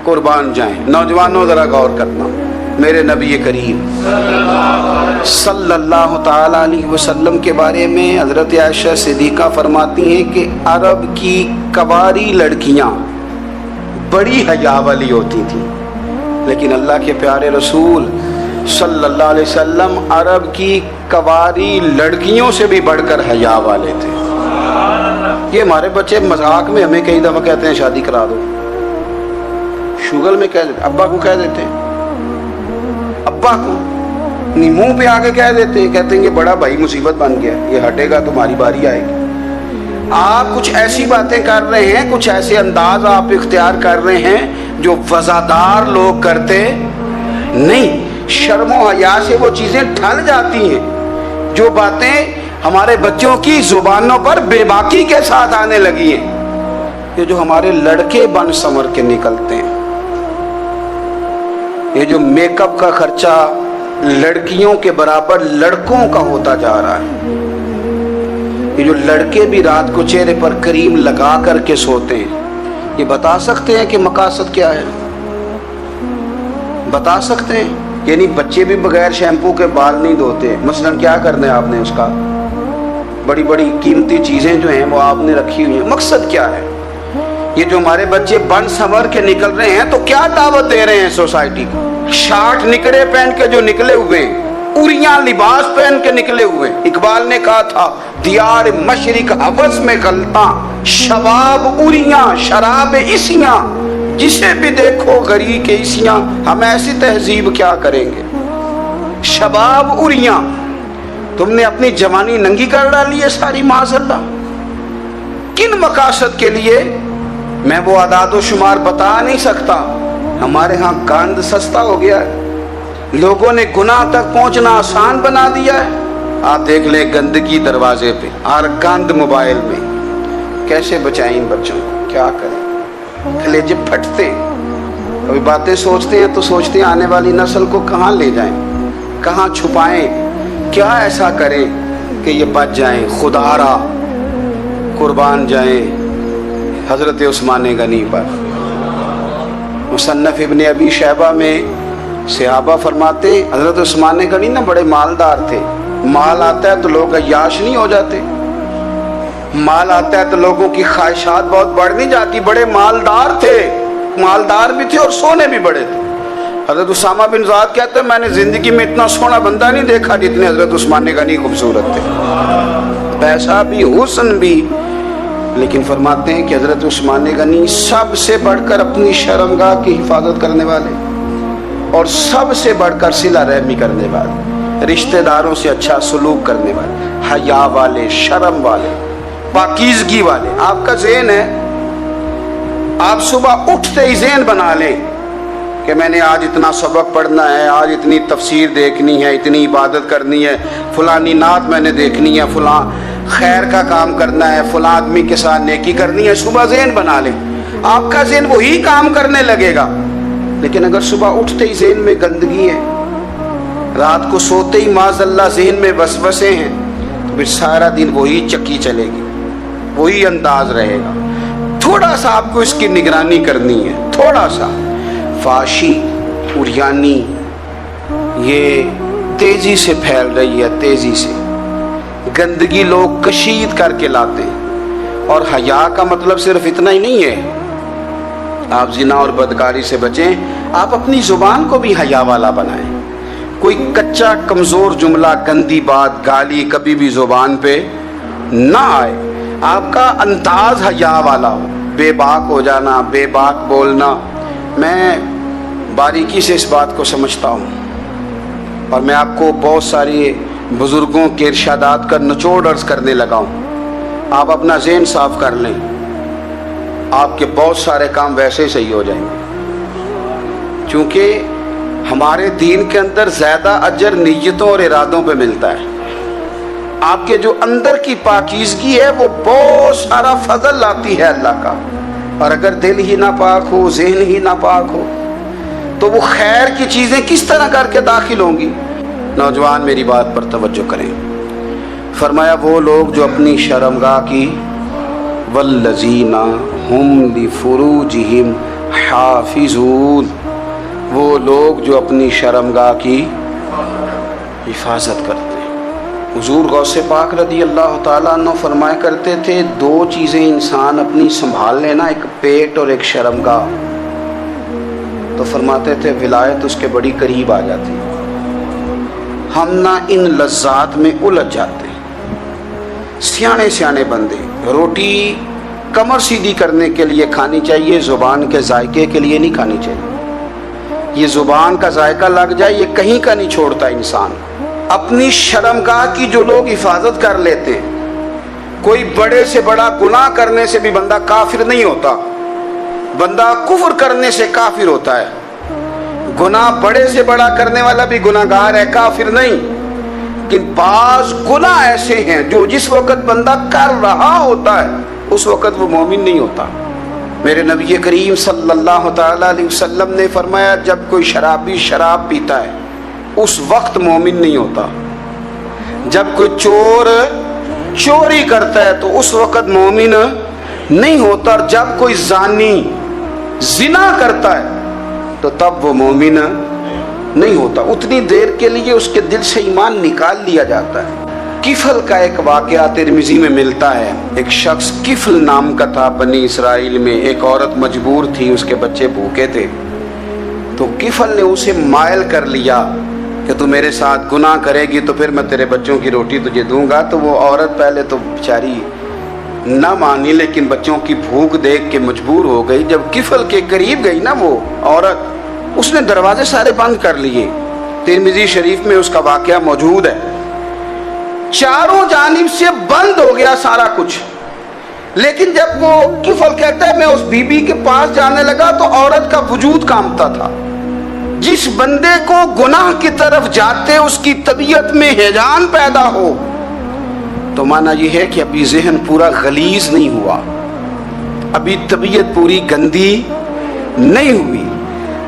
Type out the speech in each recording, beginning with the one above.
قربان جائیں۔ نوجوانوں ذرا غور کرنا، میرے نبی کریم صلی اللہ تعالی علیہ وسلم کے بارے میں حضرت عائشہ صدیقہ فرماتی ہیں کہ عرب کی کواری لڑکیاں بڑی حیا والی ہوتی تھیں، لیکن اللہ کے پیارے رسول صلی اللہ علیہ وسلم عرب کی کواری لڑکیوں سے بھی بڑھ کر حیا والے تھے۔ یہ ہمارے بچے مذاق میں ہمیں کئی دفعہ کہتے ہیں شادی کرا دو، شوگل میں کہہ دیتے، ابا کو کہہ دیتے ہیں، ابا کو منہ پہ آگے کہہ دیتے ہیں، کہتے ہیں یہ بڑا بھائی مصیبت بن گیا، یہ ہٹے گا تمہاری باری آئے گی۔ آپ کچھ ایسی باتیں کر رہے ہیں، کچھ ایسے انداز آپ اختیار کر رہے ہیں جو وزادار لوگ کرتے نہیں۔ شرم و حیا سے وہ چیزیں ٹھل جاتی ہیں، جو باتیں ہمارے بچوں کی زبانوں پر بے باکی کے ساتھ آنے لگی ہیں۔ یہ جو ہمارے لڑکے بن سنور کے نکلتے ہیں، یہ جو میک اپ کا خرچہ لڑکیوں کے برابر لڑکوں کا ہوتا جا رہا ہے، یہ جو لڑکے بھی رات کو چہرے پر کریم لگا کر کے سوتے ہیں، یہ بتا سکتے ہیں کہ مقاصد کیا ہے؟ بتا سکتے ہیں؟ یعنی بچے بھی بغیر شیمپو کے بال نہیں دھوتے، مثلا کیا کرنا ہے آپ نے اس کا؟ بڑی بڑی قیمتی چیزیں جو ہیں وہ آپ نے رکھی ہوئی ہیں، مقصد کیا ہے؟ یہ جو ہمارے بچے بن سنور کے نکل رہے ہیں تو کیا دعوت دے رہے ہیں سوسائٹی کو؟ شارٹ نکڑے پہن کے جو نکلے ہوئے، اوریاں لباس پہن کے نکلے ہوئے۔ اقبال نے کہا تھا دیار مشرق حوث میں غلطاں، شباب اوریاں شراب اسیاں، جسے بھی دیکھو غری کے اسیاں، ہم ایسی تہذیب کیا کریں گے؟ شباب اوریاں، تم نے اپنی جوانی ننگی کر ڈالی ہے ساری معاذ اللہ۔ کن مقاصد کے لیے؟ میں وہ اعداد و شمار بتا نہیں سکتا۔ ہمارے ہاں گند سستا ہو گیا ہے، لوگوں نے گناہ تک پہنچنا آسان بنا دیا ہے۔ آپ دیکھ لیں گندگی دروازے پہ اور گند موبائل میں، کیسے بچائیں ان بچوں کو؟ کیا کریں؟ کلیجے پھٹتے، کبھی باتیں سوچتے ہیں تو سوچتے ہیں آنے والی نسل کو کہاں لے جائیں، کہاں چھپائیں، کیا ایسا کریں کہ یہ بچ جائیں۔ خدا را قربان جائیں حضرت عثمان غنی پر۔ مصنف ابن ابی شیبہ میں صحابہ فرماتے حضرت عثمان غنی نا بڑے مالدار تھے۔ مال آتا ہے تو لوگ عیاش نہیں ہو جاتے، مال آتا ہے تو لوگوں کی خواہشات بہت بڑھ نہیں جاتی۔ بڑے مالدار تھے، مالدار بھی تھے اور سونے بھی بڑے تھے۔ حضرت اسامہ بن زید کہتے ہیں میں نے زندگی میں اتنا سونا بندہ نہیں دیکھا جتنے حضرت عثمان غنی خوبصورت تھے، پیسہ بھی حسن بھی، لیکن فرماتے ہیں کہ حضرت عثمان غنی سب سے بڑھ کر اپنی شرمگاہ کی حفاظت کرنے والے اور سب سے بڑھ کر صلہ رحمی کرنے والے، رشتہ داروں سے اچھا سلوک کرنے والے، حیا والے، شرم والے، پاکیزگی والے۔ آپ کا ذہن ہے، آپ صبح اٹھتے ہی ذہن بنا لیں کہ میں نے آج اتنا سبق پڑھنا ہے، آج اتنی تفسیر دیکھنی ہے، اتنی عبادت کرنی ہے، فلانی نعت میں نے دیکھنی ہے، فلاں خیر کا کام کرنا ہے، فلاں آدمی کے ساتھ نیکی کرنی ہے۔ صبح ذہن بنا لیں، آپ کا ذہن وہی کام کرنے لگے گا۔ لیکن اگر صبح اٹھتے ہی ذہن میں گندگی ہے، رات کو سوتے ہی معاذ اللہ ذہن میں وسوسے ہیں، تو پھر سارا دن وہی چکی چلے گی، وہی انداز رہے گا۔ تھوڑا سا آپ کو اس کی نگرانی کرنی ہے، تھوڑا سا۔ فحاشی، عریانی یہ تیزی سے پھیل رہی ہے، تیزی سے گندگی لوگ کشید کر کے لاتے ہیں۔ اور حیا کا مطلب صرف اتنا ہی نہیں ہے آپ زنا اور بدکاری سے بچیں، آپ اپنی زبان کو بھی حیا والا بنائیں۔ کوئی کچا کمزور جملہ، گندی بات، گالی کبھی بھی زبان پہ نہ آئے، آپ کا انداز حیا والا ہو۔ بے باک ہو جانا، بے باک بولنا، میں باریکی سے اس بات کو سمجھتا ہوں، اور میں آپ کو بہت ساری بزرگوں کے ارشادات کا نچوڑ عرض کرنے لگا ہوں۔ آپ اپنا ذہن صاف کر لیں، آپ کے بہت سارے کام ویسے صحیح ہو جائیں گے، چونکہ ہمارے دین کے اندر زیادہ اجر نیتوں اور ارادوں پہ ملتا ہے۔ آپ کے جو اندر کی پاکیزگی ہے وہ بہت سارا فضل لاتی ہے اللہ کا، اور اگر دل ہی نہ پاک ہو، ذہن ہی نہ پاک ہو، تو وہ خیر کی چیزیں کس طرح کر کے داخل ہوں گی؟ نوجوان میری بات پر توجہ کریں۔ فرمایا وہ لوگ جو اپنی شرمگاہ کی والذین ہم لفروجہم حافظون، وہ لوگ جو اپنی شرمگاہ کی حفاظت کرتے ہیں۔ حضور غوث پاک رضی اللہ تعالیٰ عنہ فرمایا کرتے تھے، دو چیزیں انسان اپنی سنبھال لینا، ایک پیٹ اور ایک شرمگاہ، تو فرماتے تھے ولایت اس کے بڑی قریب آ جاتی۔ ہم نہ ان لذات میں الجھ جاتے ہیں۔ سیانے سیانے بندے، روٹی کمر سیدھی کرنے کے لیے کھانی چاہیے، زبان کے ذائقے کے لیے نہیں کھانی چاہیے۔ یہ زبان کا ذائقہ لگ جائے یہ کہیں کا نہیں چھوڑتا انسان۔ اپنی شرمگاہ کی جو لوگ حفاظت کر لیتے ہیں، کوئی بڑے سے بڑا گناہ کرنے سے بھی بندہ کافر نہیں ہوتا، بندہ کفر کرنے سے کافر ہوتا ہے۔ گناہ بڑے سے بڑا کرنے والا بھی گناہ گار ہے، کافر نہیں۔ لیکن بعض گناہ ایسے ہیں جو جس وقت بندہ کر رہا ہوتا ہے اس وقت وہ مومن نہیں ہوتا۔ میرے نبی کریم صلی اللہ تعالیٰ علیہ وسلم نے فرمایا، جب کوئی شرابی شراب پیتا ہے اس وقت مومن نہیں ہوتا، جب کوئی چور چوری کرتا ہے تو اس وقت مومن نہیں ہوتا، اور جب کوئی زانی زنا کرتا ہے تو تب وہ مومن نہیں ہوتا۔ اتنی دیر کے لیے اس کے دل سے ایمان نکال لیا جاتا ہے۔ کفل کا ایک واقعہ ترمذی میں ملتا ہے۔ ایک شخص کفل نام کا تھا بنی اسرائیل میں، ایک عورت مجبور تھی، اس کے بچے بھوکے تھے، تو کفل نے اسے مائل کر لیا کہ تو میرے ساتھ گناہ کرے گی تو پھر میں تیرے بچوں کی روٹی تجھے دوں گا۔ تو وہ عورت پہلے تو بیچاری نہ مانی، لیکن بچوں کی بھوک دیکھ کے مجبور ہو گئی۔ جب کفل کے قریب گئی نا وہ عورت، اس نے دروازے سارے بند کر لیے۔ ترمذی شریف میں اس کا واقعہ موجود ہے۔ چاروں جانب سے بند ہو گیا سارا کچھ، لیکن جب وہ کفل کہتا ہے میں اس بی بی کے پاس جانے لگا تو عورت کا وجود کانپتا تھا۔ جس بندے کو گناہ کی طرف جاتے اس کی طبیعت میں ہیجان پیدا ہو تو مانا یہ ہے کہ ابھی ذہن پورا غلیظ نہیں ہوا، ابھی طبیعت پوری گندی نہیں ہوئی،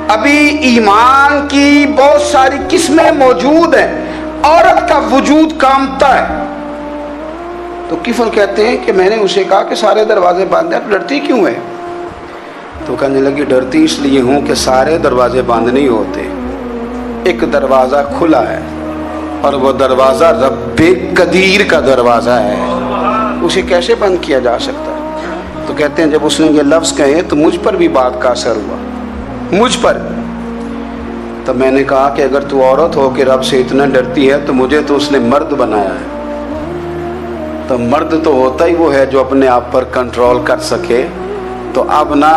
ابھی ایمان کی بہت ساری قسمیں موجود ہیں، عورت کا وجود کانپتا ہے۔ تو کفل کہتے ہیں کہ میں نے اسے کہا کہ سارے دروازے بند ہیں، ڈرتی کیوں ہے؟ تو کہنے لگی ڈرتی اس لیے ہوں کہ سارے دروازے بند نہیں ہوتے، ایک دروازہ کھلا ہے اور وہ دروازہ رب قدیر کا دروازہ ہے، اسے کیسے بند کیا جا سکتا ہے؟ تو کہتے ہیں جب اس نے یہ لفظ کہے تو مجھ پر بھی بات کا اثر ہوا، مجھ پر۔ تو میں نے کہا کہ اگر تو عورت ہو کے رب سے اتنا ڈرتی ہے تو مجھے تو اس نے مرد بنایا ہے، تو مرد تو ہوتا ہی وہ ہے جو اپنے آپ پر کنٹرول کر سکے۔ تو اب نہ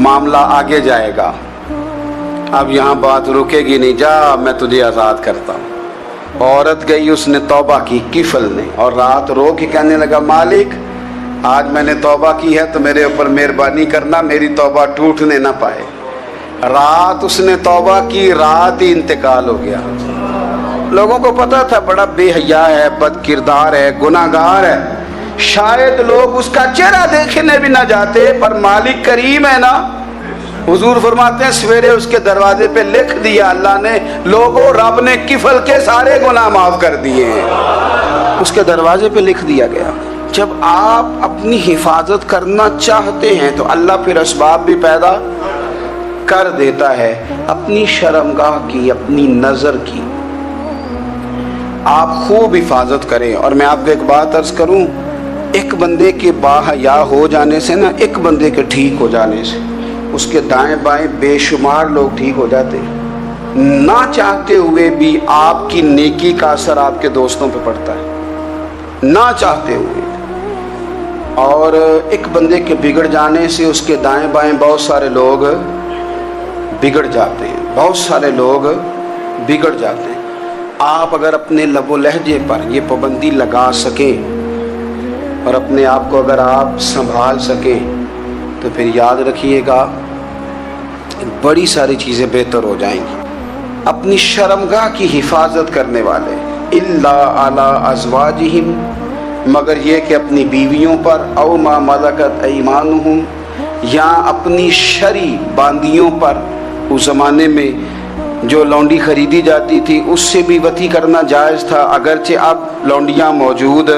معاملہ آگے جائے گا، اب یہاں بات رکے گی نہیں، جا میں تجھے آزاد کرتا ہوں۔ عورت گئی، اس نے توبہ کی کفل نے، اور رات رو کے کہنے لگا مالک آج میں نے توبہ کی ہے تو میرے اوپر مہربانی کرنا، میری توبہ ٹوٹنے نہ پائے۔ رات اس نے توبہ کی، رات ہی انتقال ہو گیا۔ لوگوں کو پتا تھا بڑا بے حیا ہے، بد کردار ہے، گناہ گار ہے، شاید لوگ اس کا چہرہ دیکھنے بھی نہ جاتے، پر مالک کریم ہے نا۔ حضور فرماتے ہیں سویرے اس کے دروازے پہ لکھ دیا اللہ نے، لوگوں رب نے کفل کے سارے گناہ معاف کر دیے ہیں، اس کے دروازے پہ لکھ دیا گیا۔ جب آپ اپنی حفاظت کرنا چاہتے ہیں تو اللہ پھر اسباب بھی پیدا کر دیتا ہے۔ اپنی شرمگاہ کی، اپنی نظر کی آپ خوب حفاظت کریں۔ اور میں آپ کو ایک بات عرض کروں، ایک بندے کے باحیا ہو جانے سے نا، ایک بندے کے ٹھیک ہو جانے سے اس کے دائیں بائیں بے شمار لوگ ٹھیک ہو جاتے ہیں۔ نہ چاہتے ہوئے بھی آپ کی نیکی کا اثر آپ کے دوستوں پہ پڑتا ہے، نہ چاہتے ہوئے۔ اور ایک بندے کے بگڑ جانے سے اس کے دائیں بائیں بہت سارے لوگ بگڑ جاتے ہیں، بہت سارے لوگ بگڑ جاتے ہیں۔ آپ اگر اپنے لب و لہجے پر یہ پابندی لگا سکیں اور اپنے آپ کو اگر آپ سنبھال سکیں تو پھر یاد رکھیے گا بڑی ساری چیزیں بہتر ہو جائیں گی۔ اپنی شرمگاہ کی حفاظت کرنے والے الا علی ازواجہم، مگر یہ کہ اپنی بیویوں پر، او ما ملکت ایمانہم، یا اپنی شرعی باندیوں پر۔ اس زمانے میں جو لونڈی خریدی جاتی تھی اس سے بھی وطی کرنا جائز تھا، اگرچہ اب لونڈیاں موجود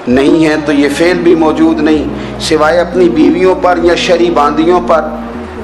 نہیں ہیں تو یہ فعل بھی موجود نہیں، سوائے اپنی بیویوں پر یا شرعی باندیوں پر۔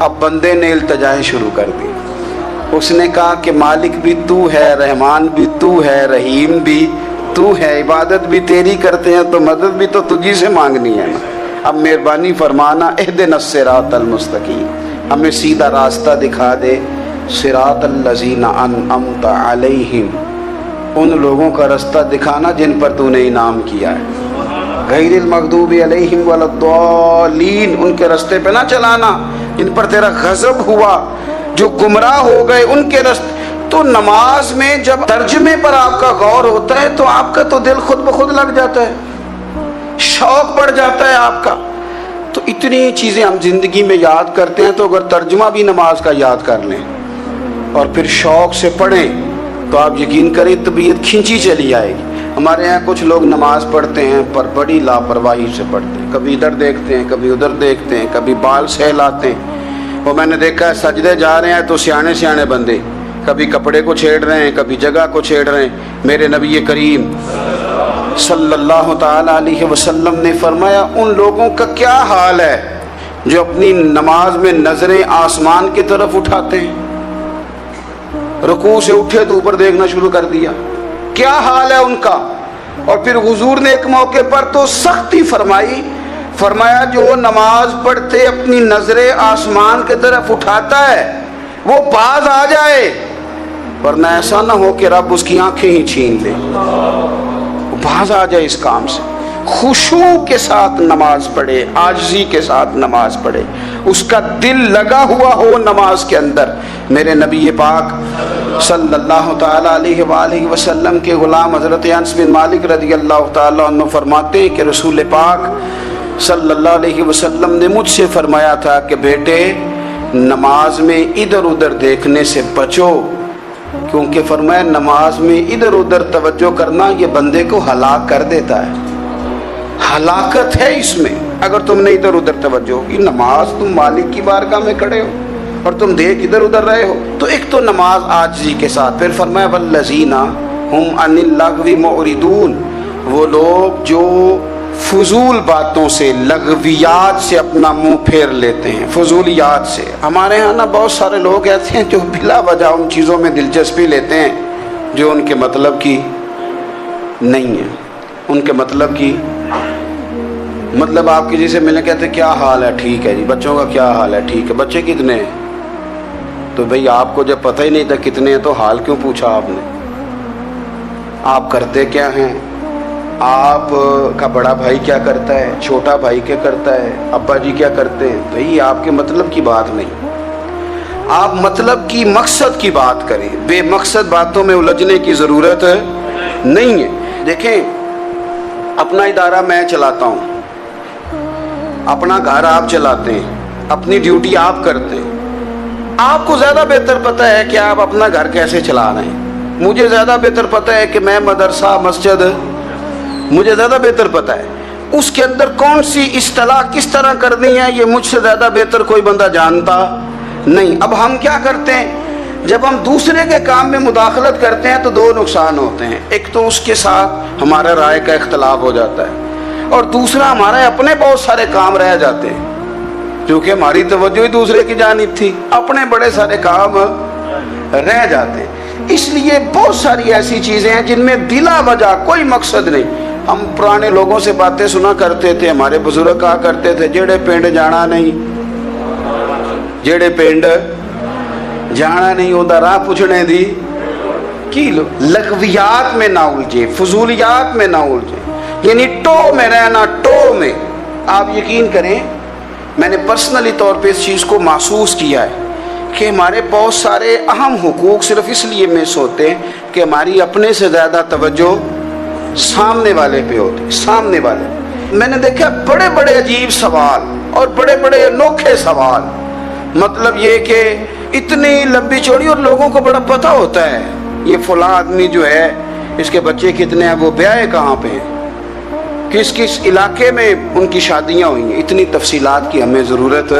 اب بندے نے التجائیں شروع کر دی. اس نے کہا کہ مالک بھی تو ہے, رحمان بھی تو ہے, رحیم بھی تو ہے, عبادت بھی تیری کرتے ہیں تو مدد بھی تو تجھی سے مانگنی ہے. اب مہربانی فرمانا اہدنا الصراط المستقیم, ہمیں سیدھا راستہ دکھا دے. صراط الذین انعمت علیہم, ان لوگوں کا راستہ دکھانا جن پر تو نے انعام کیا ہے. غیر المغضوب علیہم ولا الضالین, ان کے راستے پہ نہ چلانا جن پر تیرا غضب ہوا, جو گمراہ ہو گئے ان کے راستے. تو نماز میں جب ترجمے پر آپ کا غور ہوتا ہے تو آپ کا تو دل خود بخود لگ جاتا ہے, شوق بڑھ جاتا ہے آپ کا. تو اتنی چیزیں ہم زندگی میں یاد کرتے ہیں, تو اگر ترجمہ بھی نماز کا یاد کر لیں اور پھر شوق سے پڑھیں تو آپ یقین کریں طبیعت کھینچی چلی آئے گی. ہمارے یہاں کچھ لوگ نماز پڑھتے ہیں پر بڑی لاپرواہی سے پڑھتے ہیں, کبھی ادھر دیکھتے ہیں, کبھی ادھر دیکھتے ہیں, کبھی بال سہلاتے ہیں. وہ میں نے دیکھا ہے سجدے جا رہے ہیں تو سیانے سیانے بندے کبھی کپڑے کو چھیڑ رہے ہیں, کبھی جگہ کو چھیڑ رہے ہیں. میرے نبی کریم صلی اللہ تعالی علیہ وسلم نے فرمایا ان لوگوں کا کیا حال ہے جو اپنی نماز میں نظریں آسمان کی طرف اٹھاتے ہیں, رکوع سے اٹھے تو اوپر دیکھنا شروع کر دیا, کیا حال ہے ان کا. اور پھر حضور نے ایک موقع پر تو سختی فرمائی, فرمایا جو نماز پڑھتے اپنی نظریں آسمان کی طرف اٹھاتا ہے وہ باز آ جائے, ورنہ ایسا نہ ہو کہ رب اس کی آنکھیں ہی چھین لے. وہ باز آ جائے اس کام سے. خشوع کے ساتھ نماز پڑھے, عاجزی کے ساتھ نماز پڑھے, اس کا دل لگا ہوا ہو نماز کے اندر. میرے نبی پاک صلی اللہ تعالی علیہ وآلہ وسلم کے غلام حضرت انس بن مالک رضی اللہ تعالی عنہ فرماتے ہیں کہ رسول پاک صلی اللہ علیہ وسلم نے مجھ سے فرمایا تھا کہ بیٹے نماز میں ادھر ادھر دیکھنے سے بچو, کیونکہ فرمایا نماز میں ادھر ادھر توجہ کرنا یہ بندے کو ہلاک کر دیتا ہے. ہلاکت ہے اس میں اگر تم نے ادھر ادھر توجہ کی. نماز تم مالک کی بارگاہ میں کھڑے ہو اور تم دیکھ ادھر ادھر رہے ہو. تو ایک تو نماز عاجزی کے ساتھ. پھر فرمایا والذین ہم عن اللغو معرضون, وہ لوگ جو فضول باتوں سے, لغویات سے اپنا منہ پھیر لیتے ہیں, فضولیات سے. ہمارے ہاں نا بہت سارے لوگ ایسے ہیں جو بلا وجہ ان چیزوں میں دلچسپی لیتے ہیں جو ان کے مطلب کی نہیں ہے. ان کے مطلب کی مطلب آپ کسی سے ملنے کہتے ہیں کیا حال ہے, ٹھیک ہے جی. بچوں کا کیا حال ہے, ٹھیک ہے. بچے کتنے ہیں؟ تو بھئی آپ کو جب پتہ ہی نہیں تھا کتنے ہیں تو حال کیوں پوچھا آپ نے؟ آپ کرتے کیا ہیں, آپ کا بڑا بھائی کیا کرتا ہے, چھوٹا بھائی کیا کرتا ہے, ابا جی کیا کرتے ہیں. بھئی آپ کے مطلب کی بات نہیں, آپ مطلب کی مقصد کی بات کریں. بے مقصد باتوں میں الجھنے کی ضرورت نہیں ہے. دیکھیں اپنا ادارہ میں چلاتا ہوں, اپنا گھر آپ چلاتے ہیں, اپنی ڈیوٹی آپ کرتے ہیں. آپ کو زیادہ بہتر پتہ ہے کہ آپ اپنا گھر کیسے چلا رہے ہیں. مجھے زیادہ بہتر پتہ ہے کہ میں مدرسہ مسجد, مجھے زیادہ بہتر پتہ ہے اس کے اندر کون سی اصطلاح کس طرح کرنی ہے. یہ مجھ سے زیادہ بہتر کوئی بندہ جانتا نہیں. اب ہم کیا کرتے ہیں, جب ہم دوسرے کے کام میں مداخلت کرتے ہیں تو دو نقصان ہوتے ہیں. ایک تو اس کے ساتھ ہمارا رائے کا اختلاف ہو جاتا ہے, اور دوسرا ہمارے اپنے بہت سارے کام رہ جاتے ہیں کیونکہ ہماری توجہ ہی دوسرے کی جانب تھی. اپنے بڑے سارے کام رہ جاتے ہیں. اس لیے بہت ساری ایسی چیزیں ہیں جن میں بلا وجہ کوئی مقصد نہیں. ہم پرانے لوگوں سے باتیں سنا کرتے تھے, ہمارے بزرگ کہا کرتے تھے جڑے پنڈ جانا نہیں, جڑے پنڈ جانا نہیں ہوتا راہ پوچھنے دی کی. لغویات میں نہ الجھے, فضولیات میں نہ الجھے, یعنی ٹو میں رہنا, ٹو میں. آپ یقین کریں میں نے پرسنلی طور پہ اس چیز کو محسوس کیا ہے کہ ہمارے بہت سارے اہم حقوق صرف اس لیے مس ہوتے ہیں کہ ہماری اپنے سے زیادہ توجہ سامنے والے پہ ہوتی. سامنے والے میں نے دیکھا بڑے بڑے عجیب سوال اور بڑے بڑے انوکھے سوال, مطلب یہ کہ اتنی لمبی چوڑی, اور لوگوں کو بڑا پتہ ہوتا ہے یہ فلاں آدمی جو ہے اس کے بچے کتنے ہیں, وہ بیاہ کہاں پہ ہیں, کس کس علاقے میں ان کی شادیاں ہوئی ہیں. اتنی تفصیلات کی ہمیں ضرورت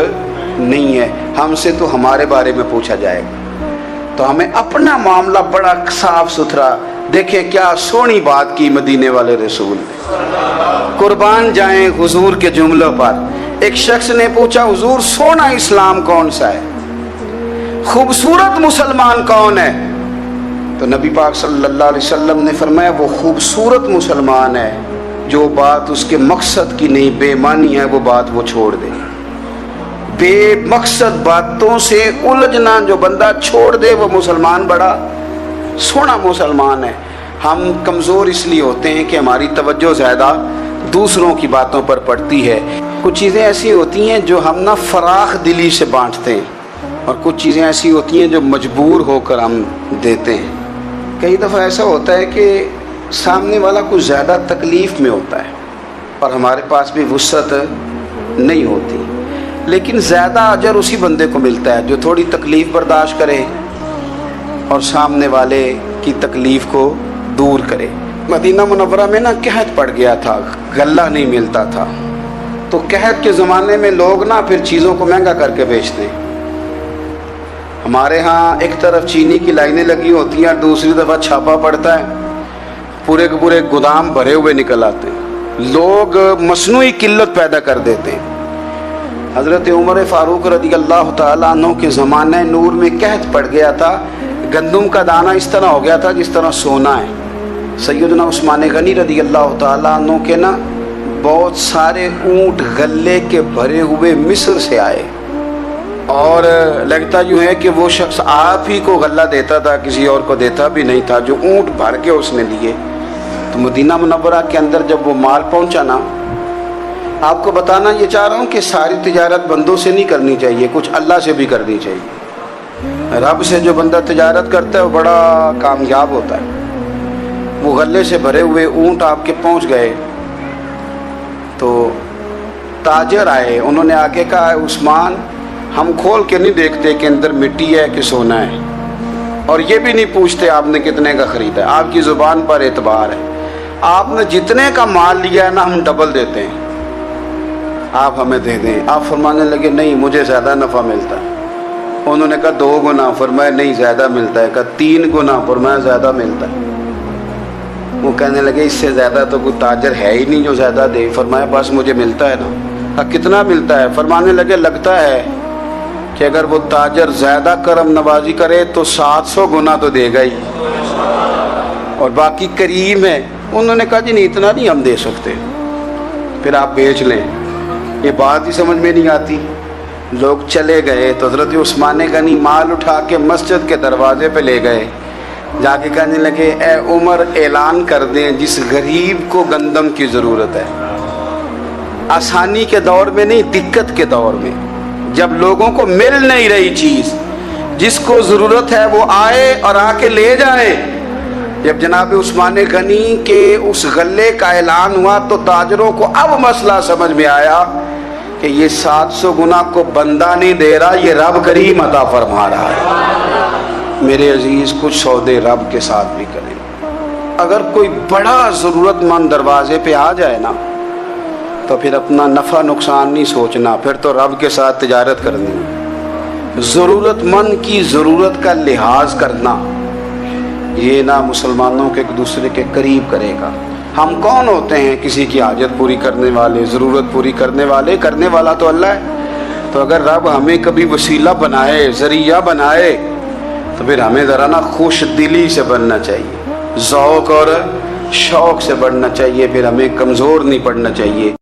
نہیں ہے. ہم سے تو ہمارے بارے میں پوچھا جائے گا تو ہمیں اپنا معاملہ بڑا صاف ستھرا. دیکھیں کیا سونی بات کی مدینے والے رسول نے, قربان جائیں حضور کے جملوں پر. ایک شخص نے پوچھا حضور سونا اسلام کون سا ہے، خوبصورت مسلمان کون ہے؟ تو نبی پاک صلی اللہ علیہ وسلم نے فرمایا وہ خوبصورت مسلمان ہے جو بات اس کے مقصد کی نہیں، بے معنی ہے وہ بات وہ چھوڑ دے، بے مقصد باتوں سے الجھنا جو بندہ چھوڑ دے وہ مسلمان بڑا سونا مسلمان ہے۔ ہم کمزور اس لیے ہوتے ہیں کہ ہماری توجہ زیادہ دوسروں کی باتوں پر پڑتی ہے۔ کچھ چیزیں ایسی ہوتی ہیں جو ہم نہ فراخ دلی سے بانٹتے ہیں، اور کچھ چیزیں ایسی ہوتی ہیں جو مجبور ہو کر ہم دیتے ہیں۔ کئی دفعہ ایسا ہوتا ہے کہ سامنے والا کچھ زیادہ تکلیف میں ہوتا ہے اور ہمارے پاس بھی وسعت نہیں ہوتی، لیکن زیادہ اجر اسی بندے کو ملتا ہے جو تھوڑی تکلیف برداشت کرے اور سامنے والے کی تکلیف کو دور کرے۔ مدینہ منورہ میں نا قحط پڑ گیا تھا، غلہ نہیں ملتا تھا، تو قحط کے زمانے میں لوگ نا پھر چیزوں کو مہنگا کر کے بیچتے ہیں۔ ہمارے ہاں ایک طرف چینی کی لائنیں لگی ہوتی ہیں، دوسری دفعہ چھاپا پڑتا ہے، پورے کے پورے گودام بھرے ہوئے نکل آتے ہیں، لوگ مصنوعی قلت پیدا کر دیتے ہیں۔ حضرت عمر فاروق رضی اللہ تعالیٰ عنہ کے زمانہ نور میں قحط پڑ گیا تھا، گندم کا دانہ اس طرح ہو گیا تھا جس طرح سونا ہے۔ سیدنا عثمان غنی رضی اللہ تعالیٰ عنہ کے نا بہت سارے اونٹ غلے کے بھرے ہوئے مصر سے آئے، اور لگتا یوں ہے کہ وہ شخص آپ ہی کو غلہ دیتا تھا، کسی اور کو دیتا بھی نہیں تھا، جو اونٹ بھر کے اس نے لیے۔ تو مدینہ منورہ کے اندر جب وہ مال پہنچا نا، آپ کو بتانا یہ چاہ رہا ہوں کہ ساری تجارت بندوں سے نہیں کرنی چاہیے، کچھ اللہ سے بھی کرنی چاہیے۔ رب سے جو بندہ تجارت کرتا ہے وہ بڑا کامیاب ہوتا ہے۔ وہ غلے سے بھرے ہوئے اونٹ آپ کے پہنچ گئے تو تاجر آئے، انہوں نے آگے کہا عثمان ہم کھول کے نہیں دیکھتے کہ اندر مٹی ہے کہ سونا ہے، اور یہ بھی نہیں پوچھتے آپ نے کتنے کا خریدا ہے، آپ کی زبان پر اعتبار ہے، آپ نے جتنے کا مال لیا ہے نا ہم ڈبل دیتے ہیں، آپ ہمیں دے دیں۔ آپ فرمانے لگے نہیں مجھے زیادہ نفع ملتا ہے۔ انہوں نے کہا 2 گنا، فرمایا نہیں زیادہ ملتا ہے، کہا 3 گنا، فرمایا زیادہ ملتا ہے۔ وہ کہنے لگے اس سے زیادہ تو کوئی تاجر ہے ہی نہیں جو زیادہ دے۔ فرمایا بس مجھے ملتا ہے نا۔ کہا کتنا ملتا ہے؟ فرمانے لگے لگتا ہے کہ اگر وہ تاجر زیادہ کرم نوازی کرے تو 700 گنا تو دے گا ہی، اور باقی کریم ہے۔ انہوں نے کہا جی نہیں اتنا نہیں ہم دے سکتے، پھر آپ بیچ لیں۔ یہ بات ہی سمجھ میں نہیں آتی۔ لوگ چلے گئے تو حضرت عثمان غنی مال اٹھا کے مسجد کے دروازے پہ لے گئے، جا کے کہنے لگے اے عمر اعلان کر دیں جس غریب کو گندم کی ضرورت ہے، آسانی کے دور میں نہیں دقت کے دور میں، جب لوگوں کو مل نہیں رہی چیز، جس کو ضرورت ہے وہ آئے اور آ کے لے جائے۔ جب جناب عثمان غنی کے اس غلے کا اعلان ہوا تو تاجروں کو اب مسئلہ سمجھ میں آیا کہ یہ 700 گنا کو بندہ نہیں دے رہا، یہ رب کریم عطا فرما رہا ہے۔ میرے عزیز کچھ سودے رب کے ساتھ بھی کریں۔ اگر کوئی بڑا ضرورت مند دروازے پہ آ جائے نا تو پھر اپنا نفع نقصان نہیں سوچنا، پھر تو رب کے ساتھ تجارت کرنی۔ ضرورت مند کی ضرورت کا لحاظ کرنا یہ نہ مسلمانوں کے ایک دوسرے کے قریب کرے گا۔ ہم کون ہوتے ہیں کسی کی حاجت پوری کرنے والے، ضرورت پوری کرنے والے؟ کرنے والا تو اللہ ہے۔ تو اگر رب ہمیں کبھی وسیلہ بنائے، ذریعہ بنائے، تو پھر ہمیں ذرا نا خوش دلی سے بننا چاہیے، ذوق اور شوق سے بڑھنا چاہیے، پھر ہمیں کمزور نہیں پڑنا چاہیے۔